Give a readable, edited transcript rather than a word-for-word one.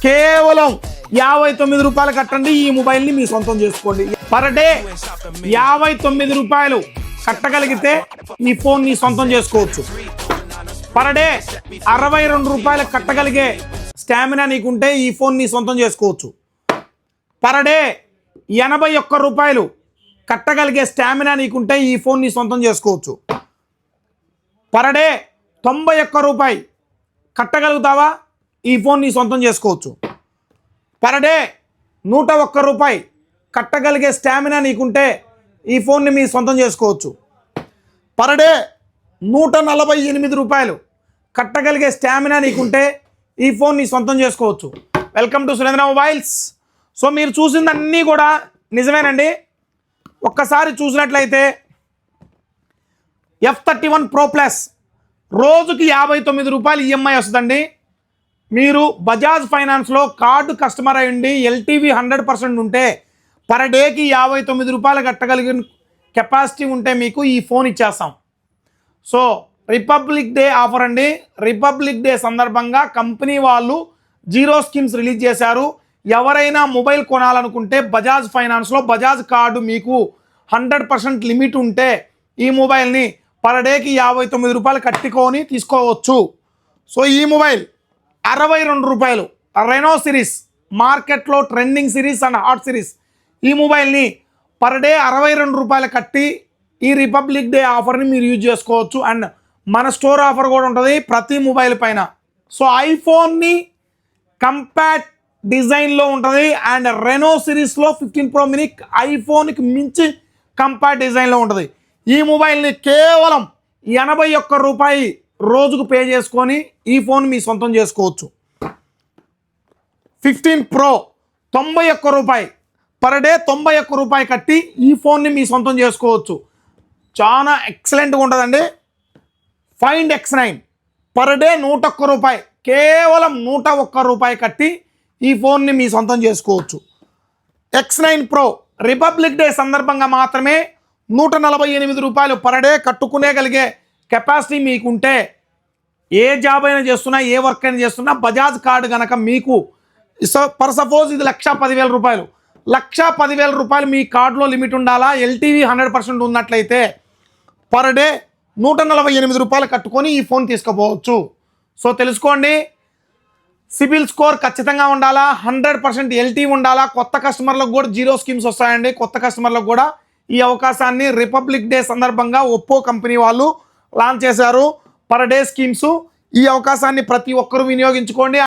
కేవలం 59 రూపాయలు కట్టండి, ఈ మొబైల్ని మీ సొంతం చేసుకోండి. పర్ డే 59 రూపాయలు కట్టగలిగితే ఈ ఫోన్ని సొంతం చేసుకోవచ్చు. పర్ డే 62 రూపాయలు కట్టగలిగే స్టామినా నీకుంటే ఈ ఫోన్ని సొంతం చేసుకోవచ్చు. పర్ డే 81 రూపాయలు కట్టగలిగే స్టామినా నీకుంటే ఈ ఫోన్ని సొంతం చేసుకోవచ్చు. పర్ డే 91 రూపాయి కట్టగలుగుతావా, ఈ ఫోన్ని సొంతం చేసుకోవచ్చు. పర్ డే 101 రూపాయి కట్టగలిగే స్టామినా నీకుంటే ఈ ఫోన్ని మీ సొంతం చేసుకోవచ్చు. పర్ డే 148 రూపాయలు కట్టగలిగే స్టామినా నీకుంటే ఈ ఫోన్ని సొంతం చేసుకోవచ్చు. Welcome to Surendra mobiles. So మీరు చూసిందన్నీ కూడా నిజమేనండి. ఒక్కసారి చూసినట్లయితే F31 Pro Plus రోజుకి 59 రూపాయలు ఈఎంఐ వస్తుందండి. మీరు బజాజ్ ఫైనాన్స్లో కార్డు కస్టమర్ అయ్యండి, ఎల్టీవీ 100% ఉంటే పర్ డేకి 59 రూపాయలు కట్టగలిగిన కెపాసిటీ ఉంటే మీకు ఈ ఫోన్ ఇచ్చేస్తాం. సో రిపబ్లిక్ డే ఆఫర్ అండి. రిపబ్లిక్ డే సందర్భంగా కంపెనీ వాళ్ళు 0 స్కీమ్స్ రిలీజ్ చేశారు. ఎవరైనా మొబైల్ కొనాలనుకుంటే బజాజ్ ఫైనాన్స్లో బజాజ్ కార్డు మీకు 100% లిమిట్ ఉంటే ఈ మొబైల్ని పర్ డేకి 59 రూపాయలు కట్టుకొని తీసుకోవచ్చు. సో ఈ మొబైల్ 62 రూపాయలు రెనో సిరీస్, మార్కెట్లో trending series and hot series, ఈ మొబైల్ని పర్ డే 62 రూపాయలు కట్టి ఈ రిపబ్లిక్ డే ఆఫర్ని మీరు యూజ్ చేసుకోవచ్చు. అండ్ మన స్టోర్ ఆఫర్ కూడా ఉంటుంది ప్రతి మొబైల్ పైన. సో ఐఫోన్ని కంపాక్ట్ డిజైన్లో ఉంటుంది అండ్ రెనో సిరీస్లో 15 Pro Mini ఐఫోన్కి మించి కంపాక్ట్ డిజైన్లో ఉంటుంది. ఈ మొబైల్ని కేవలం 81 రూపాయి రోజుకు పే చేసుకొని ఈ ఫోన్ మీ సొంతం చేసుకోవచ్చు. 15 Pro 91 రూపాయి పర్ డే 91 రూపాయి కట్టి ఈ ఫోన్ని మీ సొంతం చేసుకోవచ్చు. చాలా ఎక్సలెంట్గా ఉంటుందండి. ఫైండ్ X9 పర్ డే 101 రూపాయి, కేవలం 101 రూపాయి కట్టి ఈ ఫోన్ని మీ సొంతం చేసుకోవచ్చు. X9 Pro రిపబ్లిక్ డే సందర్భంగా మాత్రమే 148 రూపాయలు పర్ డే కట్టుకునేగలిగే కెపాసిటీ మీకుంటే ఏ జాబ్ అయినా చేస్తున్నా, ఏ వర్క్ అయినా చేస్తున్నా బజాజ్ కార్డు కనుక మీకు పర్ సపోజ్ ఇది 1,10,000 రూపాయలు, 1,10,000 రూపాయలు మీ కార్డులో లిమిట్ ఉండాలా, ఎల్టీవీ 100% ఉన్నట్లయితే పర్ డే 148 రూపాయలు కట్టుకొని ఈ ఫోన్ తీసుకుపోవచ్చు. సో తెలుసుకోండి, సిబిల్ స్కోర్ ఖచ్చితంగా ఉండాలా, 100% ఎల్టీవీ ఉండాలా. కొత్త కస్టమర్లకు కూడా 0 స్కీమ్స్ వస్తాయండి. కొత్త కస్టమర్లకు కూడా ఈ అవకాశాన్ని రిపబ్లిక్ డే సందర్భంగా ఒప్పో కంపెనీ వాళ్ళు లాంచ్ చేశారు. Per day schemes. ఈ అవకాశాన్ని ప్రతి ఒక్కరూ వినియోగించుకోండి.